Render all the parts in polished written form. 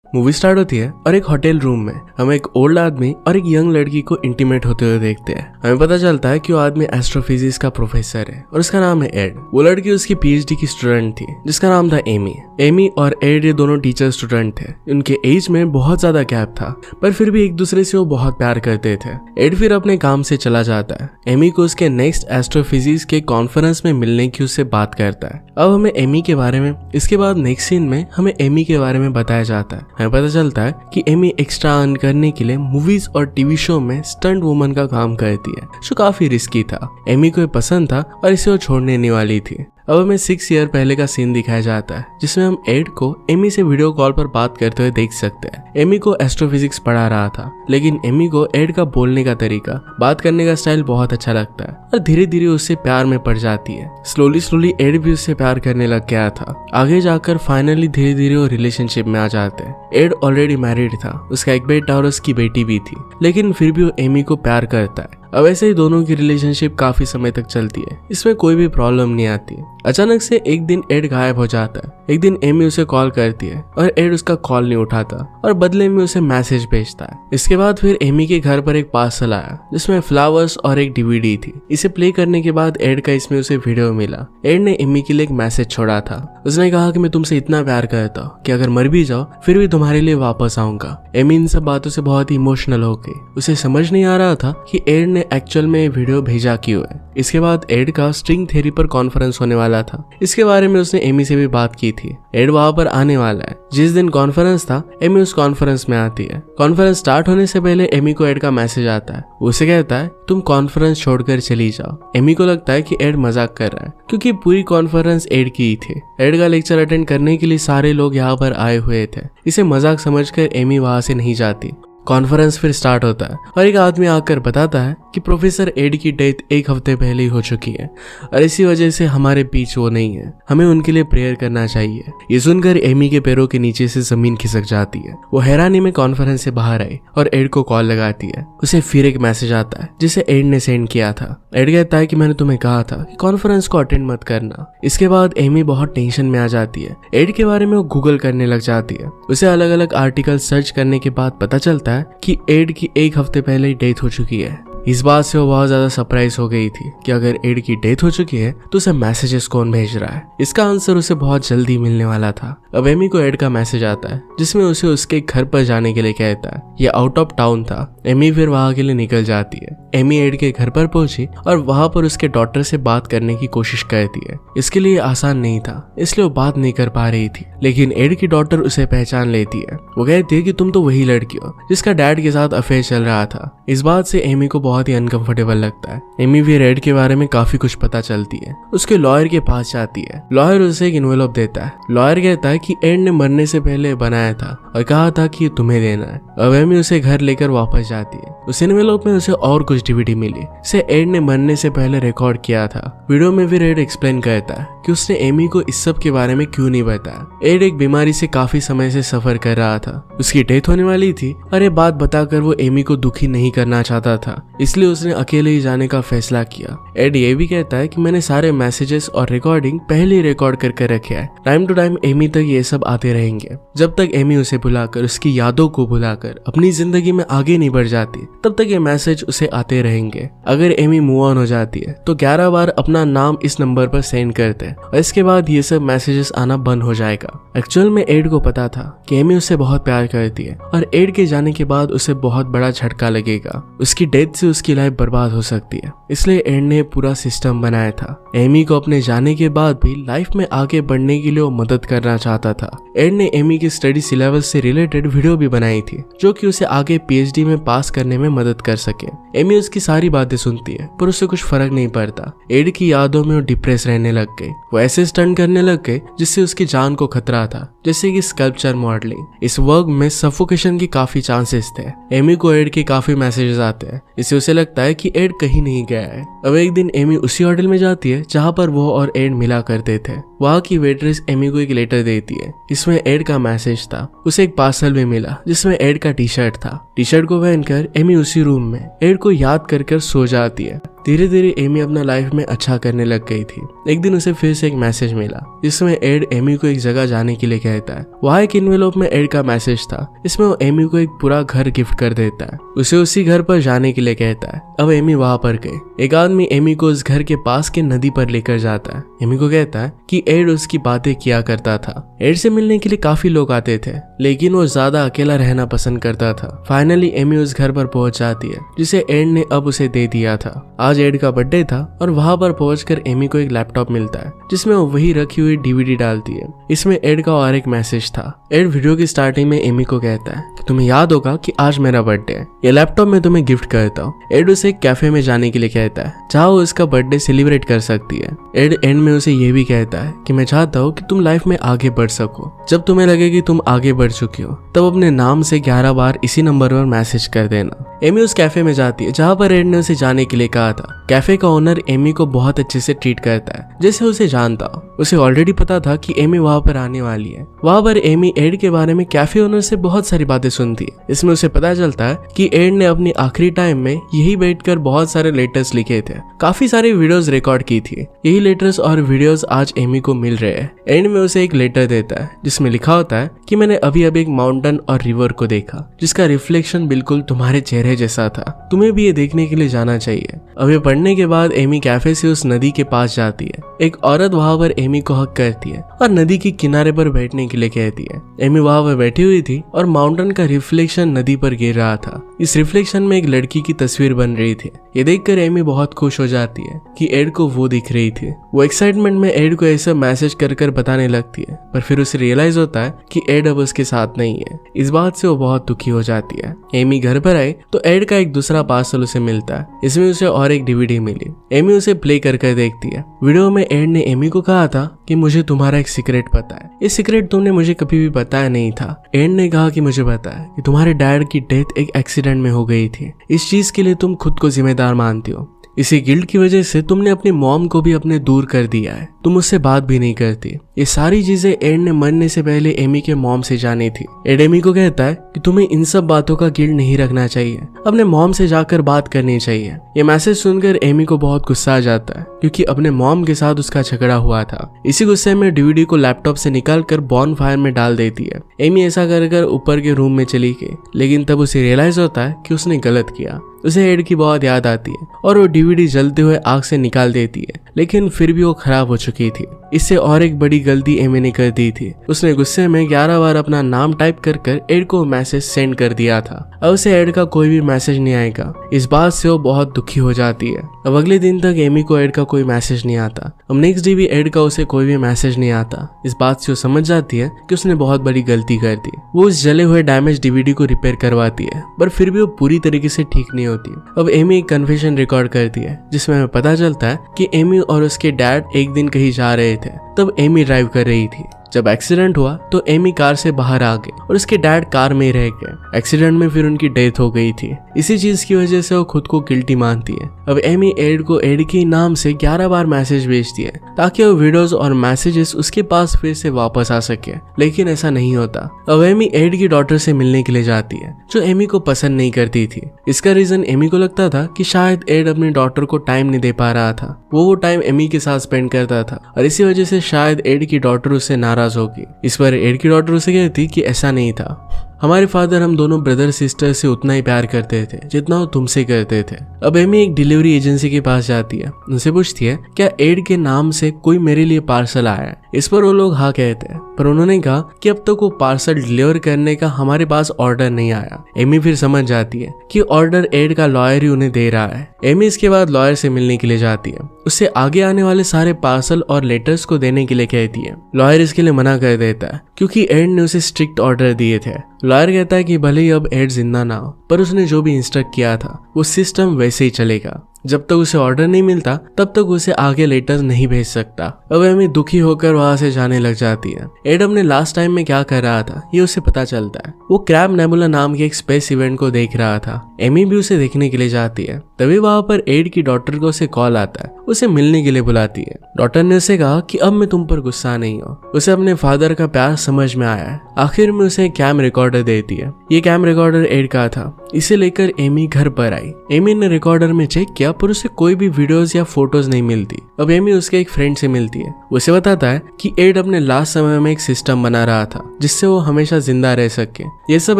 Movie start होती है और एक होटल रूम में हम एक ओल्ड आदमी और एक यंग लड़की को इंटीमेट होते हुए देखते हैं। हमें पता चलता है कि वो आदमी एस्ट्रोफिजिक्स का प्रोफेसर है और उसका नाम है एड। वो लड़की उसकी पीएचडी की स्टूडेंट थी जिसका नाम था एमी। एमी और एड ये दोनों टीचर स्टूडेंट थे। उनके एज में बहुत ज्यादा गैप था पर फिर भी एक दूसरे से वो बहुत प्यार करते थे। एड फिर अपने काम से चला जाता है। एमी को उसके नेक्स्ट एस्ट्रोफिजिक्स के कॉन्फ्रेंस में मिलने की उससे बात करता है। अब हमें एमी के बारे में इसके बाद नेक्स्ट सीन में हमें एमी के बारे में बताया जाता है। हमें पता चलता है कि एमी एक्स्ट्रा अर्न करने के लिए मूवीज और टीवी शो में स्टंट वुमन का काम करती है जो काफी रिस्की था। एमी को ये पसंद था और इसे वो छोड़ने नहीं वाली थी। अब हमें 6 ईयर पहले का सीन दिखाया जाता है जिसमें हम एड को एमी से वीडियो कॉल पर बात करते हुए देख सकते हैं। एमी को एस्ट्रोफिजिक्स पढ़ा रहा था लेकिन एमी को एड का बोलने का तरीका, बात करने का स्टाइल बहुत अच्छा लगता है और धीरे धीरे उससे प्यार में पड़ जाती है। स्लोली एड भी उससे प्यार करने लग गया था। आगे जाकर फाइनली धीरे धीरे वो रिलेशनशिप में आ जाते हैं। एड ऑलरेडी मैरिड था, उसका एक बेटा और उसकी बेटी भी थी, लेकिन फिर भी वो एमी को प्यार करता है। अब ऐसे ही दोनों की रिलेशनशिप काफी समय तक चलती है, इसमें कोई भी प्रॉब्लम नहीं आती। अचानक से एक दिन एड गायब हो जाता है। एक दिन एमी उसे कॉल करती है और एड उसका कॉल नहीं उठाता और बदले में उसे मैसेज भेजता है। इसके बाद फिर एमी के घर पर एक पार्सल आया जिसमें फ्लावर्स और एक डीवीडी थी। इसे प्ले करने के बाद एड का इसमें उसे वीडियो मिला। एड ने एमी के लिए एक मैसेज छोड़ा था। उसने कहा कि मैं तुमसे इतना प्यार करता हूँ कि अगर मर भी जाओ फिर भी तुम्हारे लिए वापस आऊंगा। एमी इन सब बातों से बहुत ही इमोशनल हो गई। उसे समझ नहीं आ रहा था कि एड ने एक्चुअल में वीडियो भेजा क्यों है। इसके बाद एड का स्ट्रिंग थ्योरी पर कॉन्फ्रेंस होने वाला था। इसके बारे में उसने एमी से भी बात की थी। एड वहां पर आने वाला है। जिस दिन कॉन्फ्रेंस था एमी उस कॉन्फ्रेंस में आती है। कॉन्फ्रेंस स्टार्ट होने से पहले एमी को एड का मैसेज आता है। उसे कहता है तुम कॉन्फ्रेंस छोड़कर चली जाओ। एमी को लगता है कि एड मजाक कर रहा है क्योंकि पूरी कॉन्फ्रेंस एड की ही थी। एड का लेक्चर अटेंड करने के लिए सारे लोग यहाँ पर आए हुए थे। इसे मजाक समझकर एमी वहां से नहीं जाती। कॉन्फ्रेंस फिर स्टार्ट होता है और एक आदमी आकर बताता है कि प्रोफेसर एड की डेथ 1 हफ्ते पहले ही हो चुकी है और इसी वजह से हमारे बीच वो नहीं है। हमें उनके लिए प्रेयर करना चाहिए। ये सुनकर एमी के पैरों के नीचे से जमीन खिसक जाती है। वो हैरानी में कॉन्फ्रेंस से बाहर आई और एड को कॉल लगाती है। उसे फिर एक मैसेज आता है जिसे एड ने सेंड किया था। एड कहता है कि मैंने तुम्हें कहा था कि कॉन्फ्रेंस को अटेंड मत करना। इसके बाद एमी बहुत टेंशन में आ जाती है। एड के बारे में वो गूगल करने लग जाती है। उसे अलग अलग आर्टिकल सर्च करने के बाद पता चलता है कि एड की 1 हफ्ते पहले ही डेथ हो चुकी है। इस बात से वो बहुत ज्यादा सरप्राइज हो गई थी कि अगर एड की डेथ हो चुकी है तो उसे मैसेजेस कौन भेज रहा है। इसका आंसर उसे बहुत जल्दी मिलने वाला था। अब एमी को एड का मैसेज आता है जिसमें उसे उसके घर पर जाने के लिए कहता है। ये आउट ऑफ टाउन था। एमी फिर वहां के लिए निकल जाती है। एमी एड के घर पर पहुंची और वहां पर उसके डॉटर से बात करने की कोशिश करती है। इसके लिए आसान नहीं था, इसलिए वो बात नहीं कर पा रही थी, लेकिन एड की डॉटर उसे पहचान लेती है। वो कहती है कि तुम तो वही लड़की हो जिसका डैड के साथ अफेयर चल रहा था। इस बात से एमी को बहुत ही अनकंफर्टेबल लगता है। एमी भी एड के बारे में काफी कुछ पता चलती है। उसके लॉयर के पास जाती है। लॉयर उसे एक इन्वेलप देता है। लॉयर कहता है कि एड ने मरने से पहले बनाया था और कहा था कि तुम्हें देना है। अब एमी उसे घर लेकर वापस जाती है। उस इन्वेलप में उसे और कुछ डीवीडी मिली। इसे एड ने मरने से पहले रिकॉर्ड किया था। वीडियो में फिर एड एक्सप्लेन करता है कि उसने एमी को इस सब के बारे में क्यों नहीं बताया। एड एक बीमारी से काफी समय से सफर कर रहा था। उसकी डेथ होने वाली थी और ये बात बताकर वो एमी को दुखी नहीं करना चाहता था, इसलिए उसने अकेले ही जाने का फैसला किया। एड ये भी कहता है कि मैंने सारे मैसेजेस और रिकॉर्डिंग पहले ही रिकॉर्ड करके रखे हैं। टाइम टू टाइम एमी तक ये सब आते रहेंगे। जब तक एमी उसे भुलाकर, उसकी यादों को भुलाकर अपनी जिंदगी में आगे नहीं बढ़ जाती तब तक ये मैसेज उसे आते रहेंगे। अगर एमी मूव ऑन हो जाती है तो 11 बार अपना नाम इस नंबर पर सेंड करते हैं और इसके बाद ये सब मैसेजेस आना बंद हो जाएगा। एक्चुअल में एड को पता था कि एमी उससे बहुत प्यार करती है और एड के जाने के बाद उसे बहुत बड़ा झटका लगेगा। उसकी डेथ से उसकी लाइफ बर्बाद हो सकती है, इसलिए एड ने पूरा सिस्टम बनाया था। एमी को अपने जाने के बाद भी लाइफ में आगे बढ़ने के लिए वो मदद करना चाहता था। एड ने एमी की स्टडी सिलेबस से रिलेटेड वीडियो भी बनाई थी जो कि उसे आगे पीएचडी में पास करने में मदद कर सके। एमी उसकी सारी बातें सुनती है पर उसे कुछ फर्क नहीं पड़ता। एड की यादों में वो डिप्रेस रहने लग गई। वो ऐसे स्टंट करने लग गए जिससे उसकी जान को खतरा था, जैसे कि स्कल्पचर मॉडलिंग। इस वर्क में सफोकेशन की काफी चांसेस थे। एमी को एड के काफी मैसेजेस आते हैं। इससे उसे लगता है कि एड कहीं नहीं गया है। अब एक दिन एमी उसी होटल में जाती है जहाँ पर वो और एड मिला करते थे। वहाँ की वेट्रेस एमी को एक लेटर देती है। इसमें एड का मैसेज था। उसे एक पार्सल भी मिला जिसमें एड का टी शर्ट था। टी शर्ट को पहनकर एमी उसी रूम में एड को याद कर सो जाती है। धीरे धीरे एमी अपना लाइफ में अच्छा करने लग गई थी। एक दिन उसे फिर से एक मैसेज मिला जिसमें एड एमी को एक जगह जाने के लिए कहता है। वहाँ एक इन्वेलप में एड का मैसेज था। इसमें वो एमी को एक पूरा घर गिफ्ट कर देता है। उसे उसी घर पर जाने के लिए कहता है। अब एमी वहाँ पर गई। एक आदमी एमी को उस घर के पास के नदी पर लेकर जाता है। एमी को कहता है कि एड उसकी बातें किया करता था। एड से मिलने के लिए काफी लोग आते थे, लेकिन वो ज्यादा अकेला रहना पसंद करता था। फाइनली एमी उस घर पर पहुंच जाती है जिसे एड ने अब उसे दे दिया था। आज एड का बर्थडे था और वहां पर पहुंचकर एमी को एक लैपटॉप मिलता है जिसमें वो वही रखी हुई डीवीडी डालती है। इसमें एड का और एक मैसेज था। एड वीडियो की स्टार्टिंग में एमी को कहता है कि तुम्हें याद होगा कि आज मेरा बर्थडे है, ये लैपटॉप मैं तुम्हें गिफ्ट करता हूँ। एड उसे एक कैफे में जाने के लिए कहता है जहाँ वो इसका बर्थडे सेलिब्रेट कर सकती है। एड एंड में उसे ये भी कहता है कि मैं चाहता हूँ कि तुम लाइफ में आगे बढ़ सको। जब तुम्हें लगे कि तुम आगे बढ़ चुकी हो तब अपने नाम से 11 बार इसी नंबर पर मैसेज कर देना। एमी उस कैफे में जाती है जहाँ पर एड ने उसे जाने के लिए कहा था। कैफे का ओनर एमी को बहुत अच्छे से ट्रीट करता है जैसे उसे जानता हो। उसे ऑलरेडी पता था कि एमी वहाँ पर आने वाली है। वहाँ पर एमी एड के बारे में कैफे ओनर से बहुत सारी बातें सुनती है। इसमें उसे पता चलता है कि एड ने अपनी आखिरी टाइम में यही बैठकर बहुत सारे लेटर्स लिखे थे, काफी सारे वीडियोस रिकॉर्ड की थी। यही लेटर्स और वीडियोस आज एमी को मिल रहे हैं। एंड में उसे एक लेटर देता है जिसमें लिखा होता है कि मैंने अभी अभी एक माउंटेन और रिवर को देखा जिसका रिफ्लेक्शन बिल्कुल तुम्हारे चेहरे जैसा था। तुम्हें भी ये देखने के लिए जाना चाहिए। अभी पढ़ने के बाद एमी कैफे से उस नदी के पास जाती है। एक औरत वहां पर एमी को हक करती है और नदी के किनारे पर बैठने के लिए कहती है। एमी वहां पर बैठी हुई थी और माउंटेन का रिफ्लेक्शन नदी पर गिर रहा था। इस रिफ्लेक्शन में एक लड़की की तस्वीर बन रही थी। ये देखकर एमी बहुत खुश हो जाती है कि एड को वो दिख रही थी। वो एक्साइटमेंट में एड को ऐसा मैसेज कर बताने लगती है, पर फिर उसे रियलाइज होता है कि एड अब उसके साथ नहीं है। इस बात से वो बहुत दुखी हो जाती है। एमी घर पर आई तो एड का एक दूसरा पार्सल उसे मिलता है। इसमें उसे और एक डीवीडी मिली। एमी उसे प्ले करके देखती है। वीडियो में एड ने एमी को कहा था कि मुझे तुम्हारा एक सीक्रेट पता है। ये सीक्रेट तुमने मुझे कभी भी बताया नहीं था। एड ने कहा कि मुझे पता है कि तुम्हारे डैड की डेथ एक एक्सीडेंट में हो गई थी। इस चीज के लिए तुम खुद को जिम्मेदार मानती हो। इसी गिल्ट की वजह से तुमने अपनी मॉम को भी अपने दूर कर दिया है। तुम उससे बात भी नहीं करती। ये सारी चीजें एड ने मरने से पहले एमी के मॉम से जानी थी। एड एमी को कहता है कि तुम्हें इन सब बातों का गिल्ट नहीं रखना चाहिए, अपने मॉम से जाकर बात करनी चाहिए। ये मैसेज सुनकर एमी को बहुत गुस्सा आ जाता है क्योंकि अपने मॉम के साथ उसका झगड़ा हुआ था। इसी गुस्से में डीवीडी को लैपटॉप से निकालकर बॉन फायर में डाल देती है। एमी ऐसा कर ऊपर के रूम में चली गई, लेकिन तब उसे रियलाइज होता है कि उसने गलत किया। उसे एड की बहुत याद आती है और वो डीवीडी जलते हुए आग से निकाल देती है, लेकिन फिर भी वो खराब हो चुकी थी। इससे और एक बड़ी गलती एमी ने कर दी थी। उसने गुस्से में 11 बार अपना नाम टाइप कर एड को मैसेज सेंड कर दिया था। अब उसे एड का कोई भी मैसेज नहीं आएगा। इस बात से वो बहुत दुखी हो जाती है। अब अगले दिन तक एमी को एड का कोई मैसेज नहीं आता। अब नेक्स्ट डे भी एड का उसे कोई भी मैसेज नहीं आता। इस बात से वो समझ जाती है कि उसने बहुत बड़ी गलती कर दी। वो उस जले हुए डैमेज डीवीडी को रिपेयर करवाती है, पर फिर भी वो पूरी तरीके से ठीक नहीं होती। अब एमी एक कन्फेशन रिकॉर्ड करती है जिसमें हमें पता चलता है कि एमी और उसके डैड एक दिन कहीं जा रहे थे। तब एमी ड्राइव कर रही थी। जब एक्सीडेंट हुआ तो एमी कार से बाहर आ गई और उसके डैड कार में रह गए। एक्सीडेंट में फिर उनकी डेथ हो गई थी। इसी चीज की वजह से वो खुद को गिल्टी मानती है। अब एमी एड को एड के नाम से 11 बार मैसेज भेजती है ताकि वो वीडियोस और मैसेजेस उसके पास फिर से वापस आ सके, लेकिन ऐसा नहीं होता। अब एमी एड की डॉटर से मिलने के लिए जाती है जो एमी को पसंद नहीं करती थी। इसका रीजन एमी को लगता था कि शायद एड अपनी डॉटर को टाइम नहीं दे पा रहा था। वो टाइम एमी के साथ स्पेंड करता था और इसी वजह से शायद एड की डॉटर उससे नाराज होगी। इस पर एड की डॉटर उसे कहती कि ऐसा नहीं था, हमारे फादर हम दोनों ब्रदर सिस्टर से उतना ही प्यार करते थे जितना वो तुमसे करते थे। अब एमी एक डिलीवरी एजेंसी के पास जाती है। उनसे पूछती है क्या एड के नाम से कोई मेरे लिए पार्सल आया है। इस पर वो लोग हाँ कहते हैं, पर उन्होंने कहा कि अब तक वो पार्सल डिलीवर करने का हमारे पास ऑर्डर नहीं आया। एमी फिर समझ जाती है कि ऑर्डर एड का लॉयर ही उन्हें दे रहा है। एमी इसके बाद लॉयर से मिलने के लिए जाती है। उससे आगे आने वाले सारे पार्सल और लेटर्स को देने के लिए कहती है। लॉयर इसके लिए मना कर देता है क्योंकि एड ने उसे स्ट्रिक्ट ऑर्डर दिए थे। लॉयर कहता है कि भले ही अब एड जिंदा ना हो, पर उसने जो भी इंस्ट्रक्ट किया था वो सिस्टम वैसे ही चलेगा। जब तक उसे ऑर्डर नहीं मिलता तब तक उसे आगे लेटर नहीं भेज सकता। अब एमी दुखी होकर वहां से जाने लग जाती है। एड अपने लास्ट टाइम में क्या कर रहा था ये उसे पता चलता है। वो क्रैब नेबुला नाम के एक स्पेस इवेंट को देख रहा था। एमी भी उसे देखने के लिए जाती है। तभी वहां पर एड की डॉटर को उसे कॉल आता है। उसे मिलने के लिए बुलाती है। डॉटर ने उसे कहा कि अब मैं तुम पर गुस्सा नहीं हूँ। उसे अपने फादर का प्यार समझ में आया है। आखिर में उसे कैम रिकॉर्डर देती है। ये कैम रिकॉर्डर एड का था। इसे लेकर एमी घर पर आई। एमी ने रिकॉर्डर में चेक किया पर उसे कोई भी वीडियोस या फोटोज नहीं मिलती। अब एमी उसके एक फ्रेंड से मिलती है। उसे बताता है कि एड अपने लास्ट समय में एक सिस्टम बना रहा था जिससे वो हमेशा जिंदा रह सके। ये सब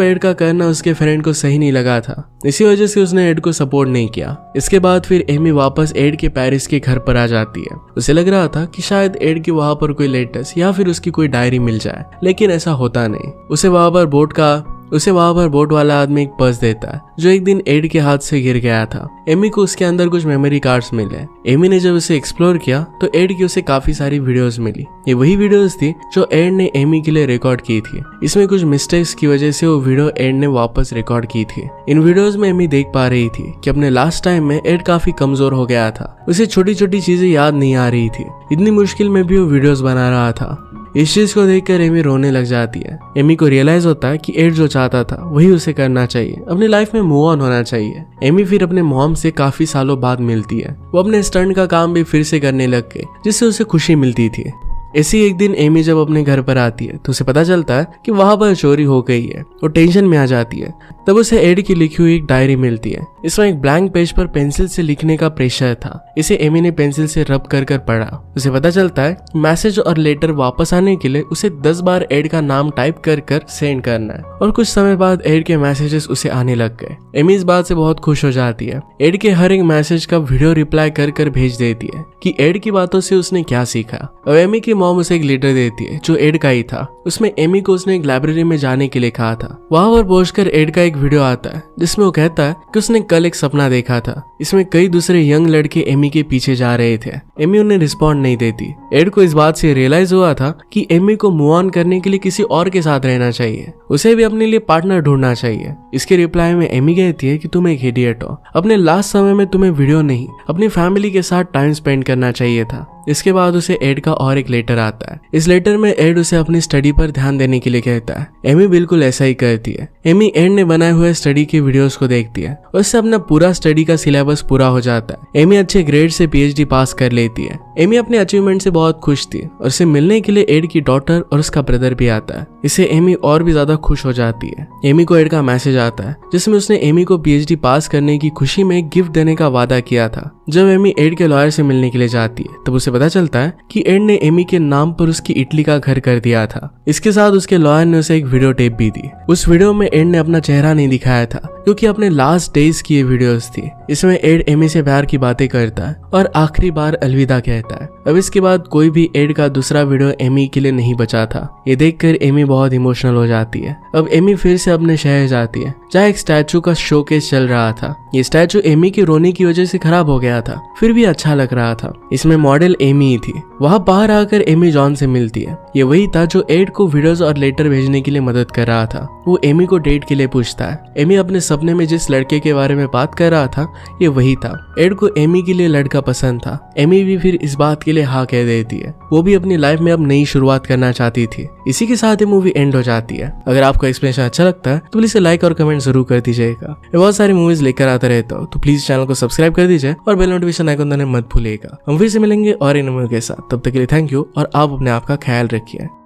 एड का करना उसके फ्रेंड को सही नहीं लगा था, इसी वजह से उसने एड को सपोर्ट नहीं किया। इसके बाद फिर एमी वापस एड के पेरिस के घर पर आ जाती है। उसे लग रहा था कि शायद एड के वहां पर कोई लेटर्स या फिर उसकी कोई डायरी मिल जाए, लेकिन ऐसा होता नहीं। उसे वहां पर बोट वाला आदमी एक पर्स देता है जो एक दिन एड के हाथ से गिर गया था। एमी को उसके अंदर कुछ मेमोरी कार्ड्स मिले। एमी ने जब उसे एक्सप्लोर किया तो एड की उसे काफी सारी वीडियोस मिली। ये वही वीडियोस थी जो एड ने एमी के लिए रिकॉर्ड की थी। इसमें कुछ मिस्टेक्स की वजह से वो वीडियो एड ने वापस रिकॉर्ड की थी। इन वीडियोस में एमी देख पा रही थी कि अपने लास्ट टाइम में एड काफी कमजोर हो गया था। उसे छोटी छोटी चीजें याद नहीं आ रही थी। इतनी मुश्किल में भी वो वीडियोस बना रहा था। इस चीज को देखकर एमी रोने लग जाती है। एमी को रियलाइज होता है कि एड जो चाहता था वही उसे करना चाहिए, अपनी लाइफ में मूव ऑन होना चाहिए। एमी फिर अपने मॉम से काफी सालों बाद मिलती है। वो अपने स्टंट का काम भी फिर से करने लग गए जिससे उसे खुशी मिलती थी। ऐसी एक दिन एमी जब अपने घर पर आती है तो उसे पता चलता है कि वहां पर चोरी हो गई है। वो टेंशन में आ जाती है। तब उसे एड की लिखी हुई एक डायरी मिलती है। इसमें एक ब्लैंक पेज पर पेंसिल से लिखने का प्रेशर था। इसे एमी ने पेंसिल से रब कर पढ़ा। उसे पता चलता है कि मैसेज और लेटर वापस आने के लिए उसे 10 बार एड का नाम टाइप कर सेंड करना है। और कुछ समय बाद एड के मैसेजेस उसे आने लग गए। एमी इस बात से बहुत खुश हो जाती है। एड के हर एक मैसेज का वीडियो रिप्लाई कर भेज देती है कि एड की बातों से उसने क्या सीखा। अब एमी की मॉम उसे एक लेटर देती है जो एड का ही था। उसमें एमी को उसने एक लाइब्रेरी में जाने के लिए कहा था। वहां पर पहुंचकर एड का एक वीडियो आता है जिसमें वो कहता है कि उसने कल एक सपना देखा था। इसमें कई दूसरे यंग लड़के एमी के पीछे जा रहे थे। एमी उन्हें रिस्पॉन्ड नहीं देती। एड को इस बात से रियलाइज हुआ था कि एमी को मूव ऑन करने के लिए किसी और के साथ रहना चाहिए। उसे भी अपने लिए पार्टनर ढूंढना चाहिए। इसके रिप्लाई में एमी कहती है कि तुम एक इडियट हो। अपने लास्ट समय में तुम्हें वीडियो नहीं, अपनी फैमिली के साथ टाइम स्पेंड करना चाहिए था। इसके बाद उसे एड का और एक लेटर आता है। इस लेटर में एड उसे अपनी स्टडी पर ध्यान देने के लिए कहता है। एमी बिल्कुल ऐसा ही करती है। एमी एड ने बनाए हुए स्टडी के वीडियोस को देखती है। उससे अपना पूरा स्टडी का सिलेबस पूरा हो जाता है। एमी अच्छे ग्रेड से पीएचडी पास कर लेती है। एमी अपने अचीवमेंट से बहुत खुश थी और उसे मिलने के लिए एड की डॉटर और उसका ब्रदर भी आता है। इससे एमी और भी ज्यादा खुश हो जाती है। एमी को एड का मैसेज आता है जिसमें उसने एमी को पीएचडी पास करने की खुशी में गिफ्ट देने का वादा किया था। जब एमी एड के लॉयर से मिलने के लिए जाती है तब उसे पता चलता है कि एड ने एमी के नाम पर उसकी इटली का घर कर दिया था। इसके साथ उसके लॉयर ने उसे एक वीडियो टेप भी दी। उस वीडियो में एड ने अपना चेहरा नहीं दिखाया था क्योंकि अपने लास्ट डेज की ये वीडियोस थी। इसमें एड एमी से प्यार की बातें करता है और आखिरी बार अलविदा कहता है। अब इसके बाद कोई भी एड का दूसरा वीडियो एमी के लिए नहीं बचा था। ये देखकर एमी बहुत इमोशनल हो जाती है। अब एमी फिर से अपने शहर जाती है जहाँ एक स्टैचू का शोकेस चल रहा था। ये स्टैचू एमी के रोने की वजह से खराब हो गया था, फिर भी अच्छा लग रहा था। इसमें मॉडल एमी ही थी। वहाँ बाहर आकर एमी जॉन से मिलती है। ये वही था जो एड को वीडियोस और लेटर भेजने के लिए मदद कर रहा था। वो एमी को डेट के लिए पूछता है। एमी अपने सपने में जिस लड़के के बारे में बात कर रहा था ये वही था। एड को एमी के लिए लड़का पसंद था। एमी भी फिर इस बात के लिए हाँ कह देती है। वो भी अपनी लाइफ में अब नई शुरुआत करना चाहती थी। इसी के साथ ये मूवी एंड हो जाती है। अगर आपको एक्सप्लेनेशन अच्छा लगता है तो प्लीज लाइक और कमेंट जरूर कर दीजिएगा। मैं बहुत सारी मूवीज लेकर आता रहता हूँ तो प्लीज चैनल को सब्सक्राइब कर दीजिए और बेल नोटिफिकेशन आइकन दबाना मत भूलिएगा। हम फिर से मिलेंगे और इन मूवी के साथ। तब तक के लिए थैंक यू और आप अपने आप का ख्याल रखिए।